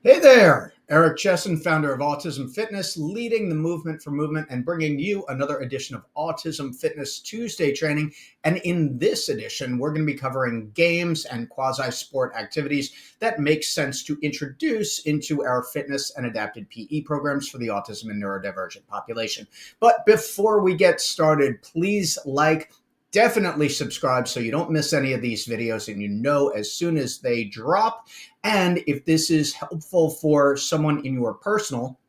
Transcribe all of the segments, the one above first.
Hey there, Eric Chessen, founder of Autism Fitness, leading the movement for movement and bringing you another edition of Autism Fitness Tuesday training. And in this edition, we're going to be covering games and quasi-sport activities that make sense to introduce into our fitness and adapted PE programs for the autism and neurodivergent population. But before we get started, please definitely subscribe so you don't miss any of these videos and you know as soon as they drop. And if this is helpful for someone in your personal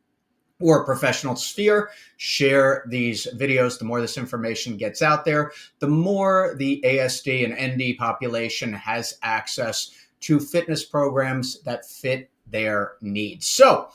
or professional sphere, share these videos. The more this information gets out there, the more the ASD and ND population has access to fitness programs that fit their needs. So,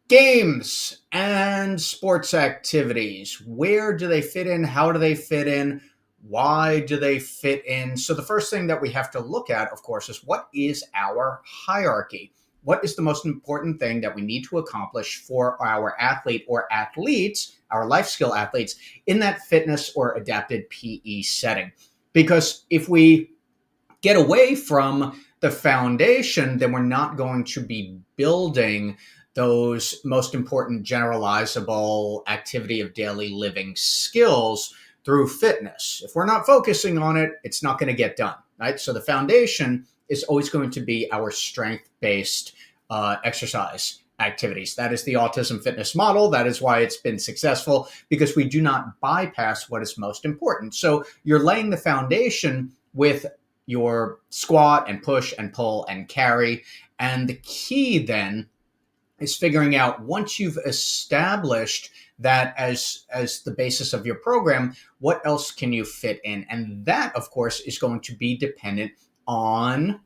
games and sports activities, where do they fit in? How do they fit in? Why do they fit in? So the first thing that we have to look at, of course, is what is our hierarchy? What is the most important thing that we need to accomplish for our athlete or athletes, our life skill athletes, in that fitness or adapted PE setting? Because if we get away from the foundation, then we're not going to be building those most important generalizable activity of daily living skills through fitness. If we're not focusing on it, it's not going to get done, right? So the foundation is always going to be our strength-based exercise activities. That is the autism fitness model. That is why it's been successful, because we do not bypass what is most important. So you're laying the foundation with your squat and push and pull and carry. And the key then is figuring out, once you've established that as the basis of your program, what else can you fit in? And that, of course, is going to be dependent on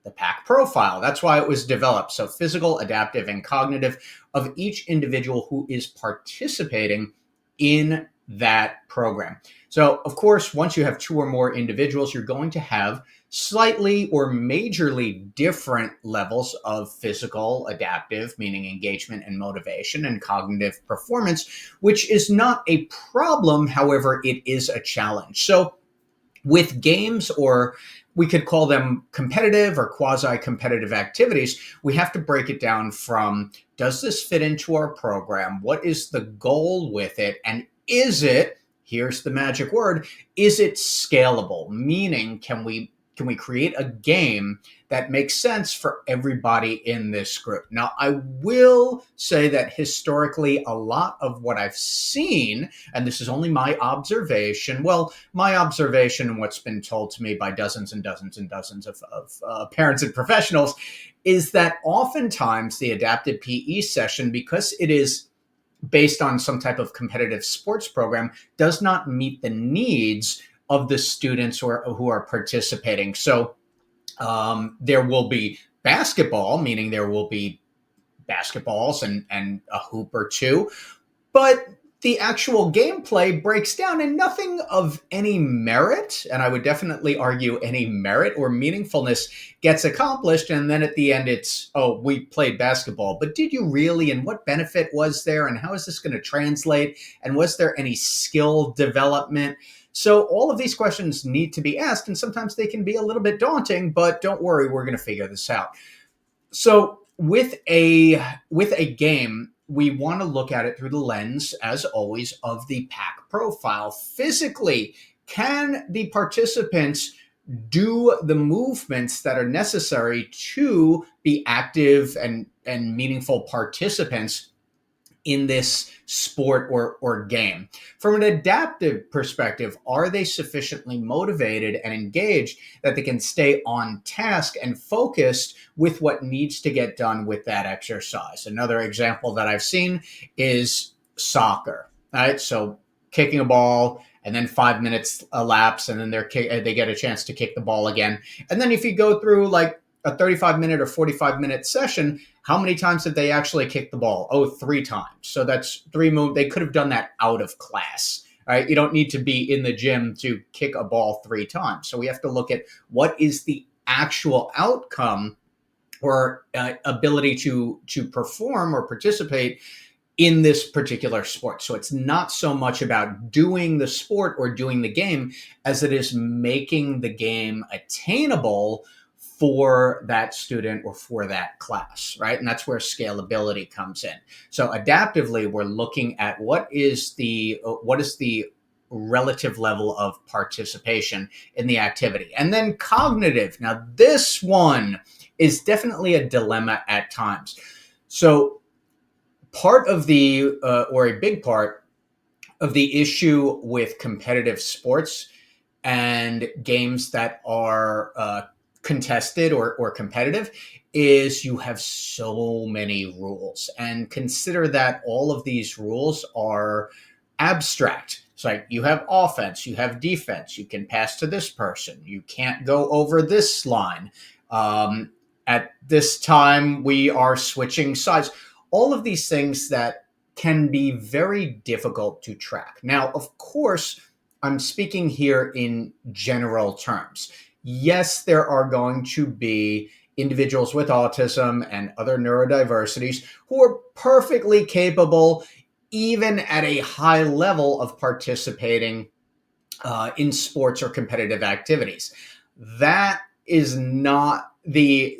the PAC profile. That's why it was developed. So physical, adaptive, and cognitive of each individual who is participating in that program. So, of course, once you have two or more individuals, you're going to have slightly or majorly different levels of physical, adaptive, meaning engagement and motivation, and cognitive performance, which is not a problem. However, it is a challenge. So with games, or we could call them competitive or quasi-competitive activities, we have to break it down from, does this fit into our program? What is the goal with it? And is it, here's the magic word, is it scalable? Meaning, can we create a game that makes sense for everybody in this group? Now, I will say that historically, a lot of what I've seen, and this is only my observation, and what's been told to me by dozens and dozens and dozens of parents and professionals, is that oftentimes the adapted PE session, because it is based on some type of competitive sports program, does not meet the needs of the students who are participating. So there will be basketball, meaning there will be basketballs and a hoop or two, but the actual gameplay breaks down and nothing of any merit, and I would definitely argue any merit or meaningfulness, gets accomplished. And then at the end, it's, oh, we played basketball, but did you really? And what benefit was there? And how is this going to translate? And was there any skill development? So all of these questions need to be asked, and sometimes they can be a little bit daunting, but don't worry, we're going to figure this out. So with a game, we want to look at it through the lens, as always, of the PAC profile. Physically, can the participants do the movements that are necessary to be active and meaningful participants in this sport or game? From an adaptive perspective, are they sufficiently motivated and engaged that they can stay on task and focused with what needs to get done with that exercise? Another example that I've seen is soccer, right? So kicking a ball, and then 5 minutes elapse, and then they get a chance to kick the ball again. And then if you go through like a 35-minute or 45-minute session, how many times did they actually kick the ball? Oh, 3 times. So that's 3 moves. They could have done that out of class, right? You don't need to be in the gym to kick a ball 3 times. So we have to look at what is the actual outcome or ability to perform or participate in this particular sport. So it's not so much about doing the sport or doing the game as it is making the game attainable for that student or for that class, right? And that's where scalability comes in. So adaptively, we're looking at what is the relative level of participation in the activity. And then cognitive. Now, this one is definitely a dilemma at times. So part of or a big part of the issue with competitive sports and games that are contested or competitive is you have so many rules. And consider that all of these rules are abstract. It's like you have offense, you have defense, you can pass to this person, you can't go over this line. At this time, we are switching sides. All of these things that can be very difficult to track. Now, of course, I'm speaking here in general terms. Yes, there are going to be individuals with autism and other neurodiversities who are perfectly capable, even at a high level, of participating in sports or competitive activities. That is not the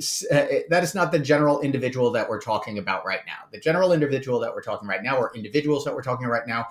general individual that we're talking about right now. The general individual that we're talking right now, or individuals that we're talking right now,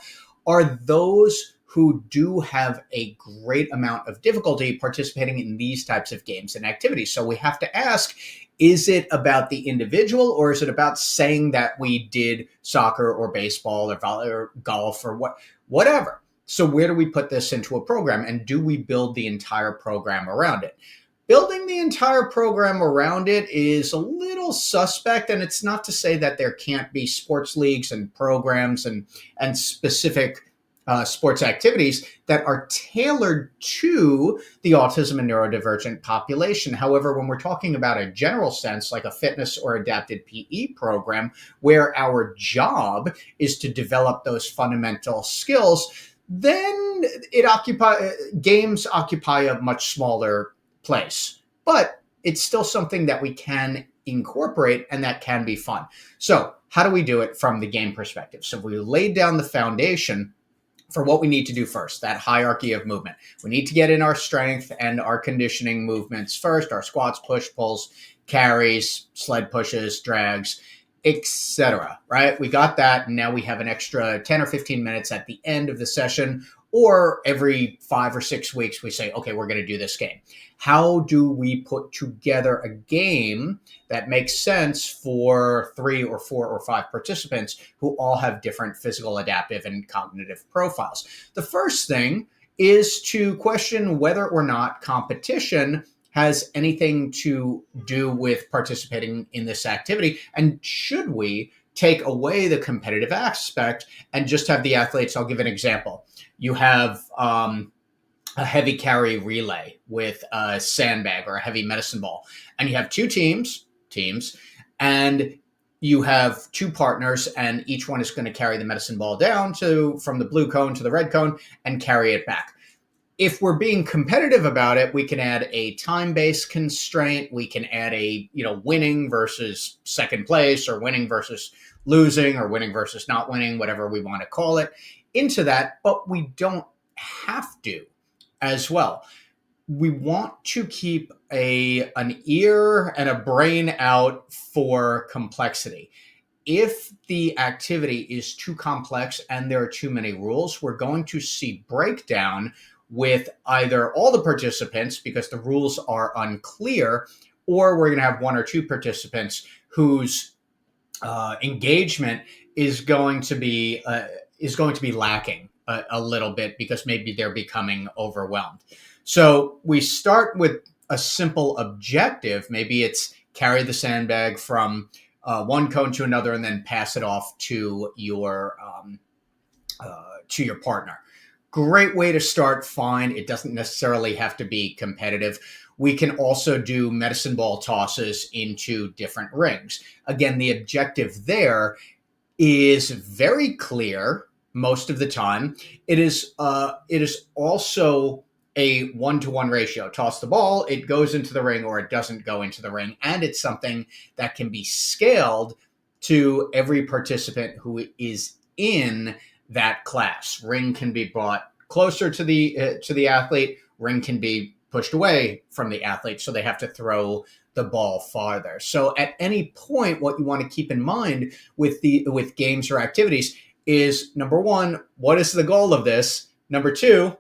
are those who do have a great amount of difficulty participating in these types of games and activities. So we have to ask, is it about the individual, or is it about saying that we did soccer or baseball or volley or golf or whatever? So where do we put this into a program, and do we build the entire program around it? Building the entire program around it is a little suspect, and it's not to say that there can't be sports leagues and programs and specific sports activities that are tailored to the autism and neurodivergent population. However, when we're talking about a general sense, like a fitness or adapted PE program, where our job is to develop those fundamental skills, then games occupy a much smaller place, but it's still something that we can incorporate and that can be fun. So how do we do it from the game perspective? So we laid down the foundation for what we need to do first, that hierarchy of movement. We need to get in our strength and our conditioning movements first, our squats, push, pulls, carries, sled pushes, drags, etc. Right? We got that, and now we have an extra 10 or 15 minutes at the end of the session, or every 5 or 6 weeks we say, okay, we're going to do this game. How do we put together a game that makes sense for 3 or 4 or 5 participants who all have different physical, adaptive, and cognitive profiles? The first thing is to question whether or not competition has anything to do with participating in this activity, and should we take away the competitive aspect and just have the athletes? I'll give an example. You have a heavy carry relay with a sandbag or a heavy medicine ball, and you have two teams, and you have 2 partners, and each one is going to carry the medicine ball down from the blue cone to the red cone and carry it back. If we're being competitive about it, we can add a time-based constraint. We can add a, winning versus second place, or winning versus losing, or winning versus not winning, whatever we want to call it, into that, but we don't have to as well. We want to keep an ear and a brain out for complexity. If the activity is too complex and there are too many rules, we're going to see breakdown with either all the participants because the rules are unclear, or we're going to have 1 or 2 participants whose engagement is going to be lacking a little bit because maybe they're becoming overwhelmed. So we start with a simple objective. Maybe it's carry the sandbag from one cone to another and then pass it off to your partner. Great way to start, fine. It doesn't necessarily have to be competitive. We can also do medicine ball tosses into different rings. Again, the objective there is very clear most of the time. It is also a 1-to-1 ratio. Toss the ball, it goes into the ring or it doesn't go into the ring. And it's something that can be scaled to every participant who is in that class. Ring can be brought closer to the athlete. Ring can be pushed away from the athlete, so they have to throw the ball farther. So at any point, what you want to keep in mind with games or activities is, number one, what is the goal of this? Number two,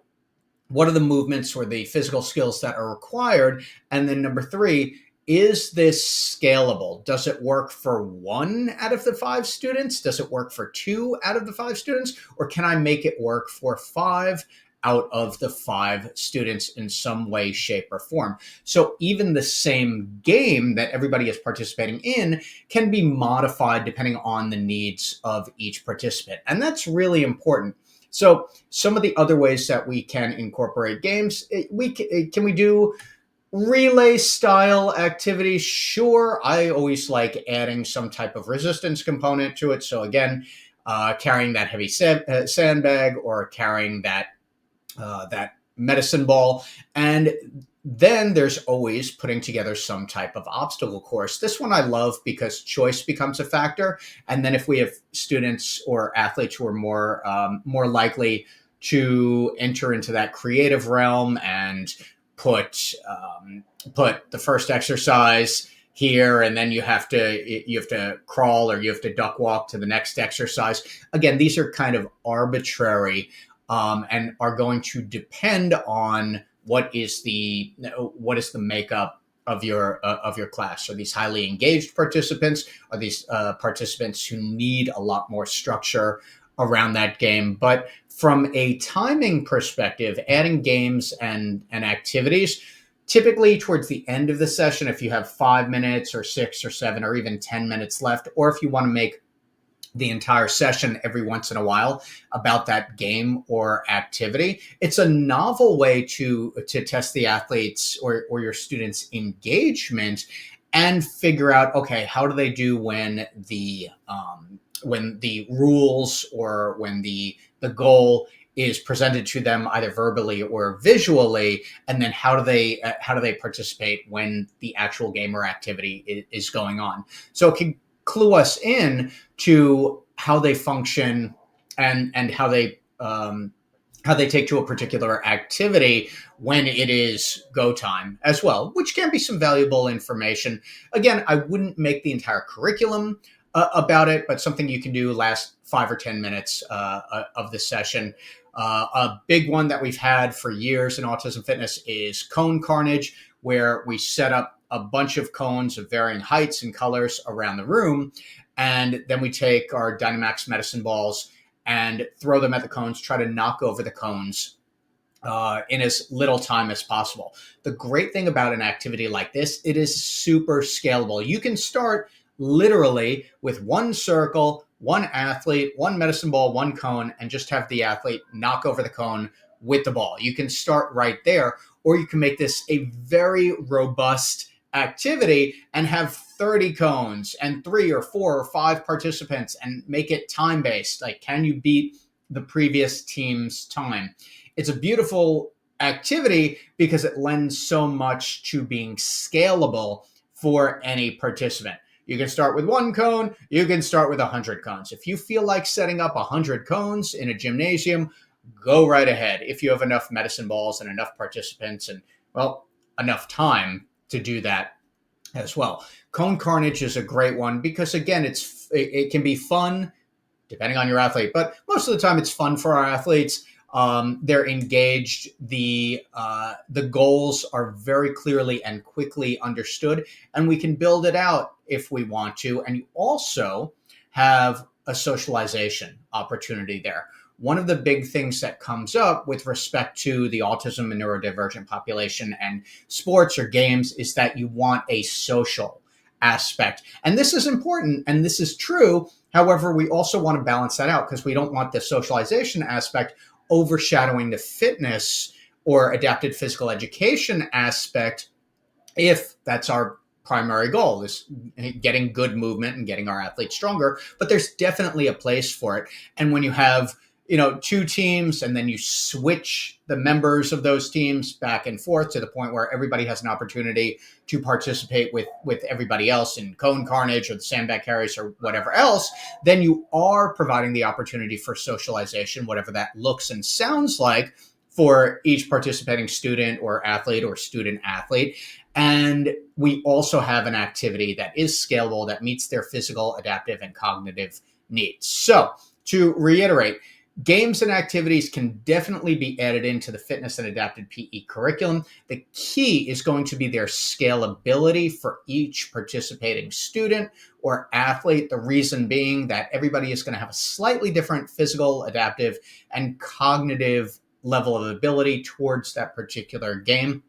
what are the movements or the physical skills that are required? And then number three, is this scalable? Does it work for 1 out of the 5 students? Does it work for 2 out of the 5 students? Or can I make it work for 5 out of the 5 students in some way, shape, or form? So even the same game that everybody is participating in can be modified depending on the needs of each participant. And that's really important. So some of the other ways that we can incorporate games, can we do relay style activities? Sure. I always like adding some type of resistance component to it. So again, carrying that heavy sandbag or carrying that medicine ball. And then there's always putting together some type of obstacle course. This one I love because choice becomes a factor. And then if we have students or athletes who are more likely to enter into that creative realm and put the first exercise here, and then you have to crawl or you have to duck walk to the next exercise. Again, these are kind of arbitrary and are going to depend on what is the makeup of your class. Are these highly engaged participants? Are these participants who need a lot more structure around that game? But from a timing perspective, adding games and activities, typically towards the end of the session, if you have 5 minutes or 6 or 7 or even 10 minutes left, or if you want to make the entire session every once in a while about that game or activity, it's a novel way to test the athletes or your students' engagement and figure out, okay, how do they do when the rules or when the goal is presented to them either verbally or visually, and then how do they participate when the actual game or activity is going on. So it can clue us in to how they function and how they take to a particular activity when it is go time as well, which can be some valuable information. Again, I wouldn't make the entire curriculum about it, but something you can do last 5 or 10 minutes of the session. A big one that we've had for years in Autism Fitness is cone carnage, where we set up a bunch of cones of varying heights and colors around the room. And then we take our Dynamax medicine balls and throw them at the cones, try to knock over the cones in as little time as possible. The great thing about an activity like this, it is super scalable. You can start literally with 1 circle, 1 athlete, 1 medicine ball, 1 cone, and just have the athlete knock over the cone with the ball. You can start right there, or you can make this a very robust activity and have 30 cones and 3 or 4 or 5 participants and make it time-based. Like, can you beat the previous team's time? It's a beautiful activity because it lends so much to being scalable for any participant. You can start with 1 cone. You can start with 100 cones. If you feel like setting up 100 cones in a gymnasium, go right ahead. If you have enough medicine balls and enough participants and, well, enough time to do that as well. Cone carnage is a great one because, again, it can be fun depending on your athlete, but most of the time it's fun for our athletes. They're engaged. The goals are very clearly and quickly understood, and we can build it out if we want to. And you also have a socialization opportunity there. One of the big things that comes up with respect to the autism and neurodivergent population and sports or games is that you want a social aspect. And this is important and this is true. However, we also want to balance that out because we don't want the socialization aspect overshadowing the fitness or adapted physical education aspect if that's our primary goal, is getting good movement and getting our athletes stronger. But there's definitely a place for it. And when you have 2 teams and then you switch the members of those teams back and forth to the point where everybody has an opportunity to participate with everybody else in cone carnage or the sandbag carries or whatever else, then you are providing the opportunity for socialization, whatever that looks and sounds like, for each participating student or athlete or student athlete. And we also have an activity that is scalable that meets their physical, adaptive, and cognitive needs. So to reiterate, games and activities can definitely be added into the fitness and adapted PE curriculum. The key is going to be their scalability for each participating student or athlete. The reason being that everybody is going to have a slightly different physical, adaptive, and cognitive level of ability towards that particular game.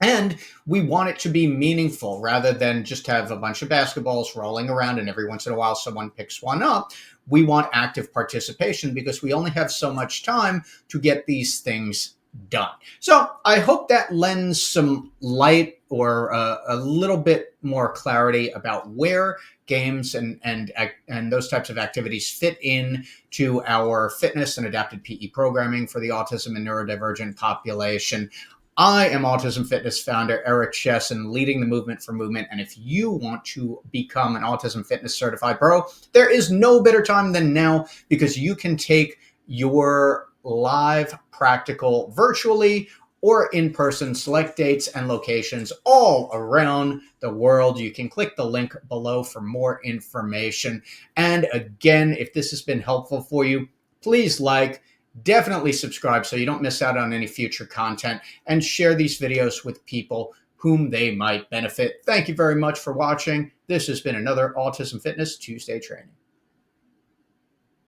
And we want it to be meaningful rather than just have a bunch of basketballs rolling around and every once in a while someone picks one up. We want active participation because we only have so much time to get these things done. So I hope that lends some light or a little bit more clarity about where games and those types of activities fit in to our fitness and adapted PE programming for the autism and neurodivergent population. I am Autism Fitness founder Eric Chessen, leading the movement for movement. And if you want to become an Autism Fitness certified pro, there is no better time than now because you can take your live practical virtually or in person, select dates and locations all around the world. You can click the link below for more information. And again, if this has been helpful for you, please definitely subscribe so you don't miss out on any future content, and share these videos with people whom they might benefit. Thank you very much for watching. This has been another Autism Fitness Tuesday training.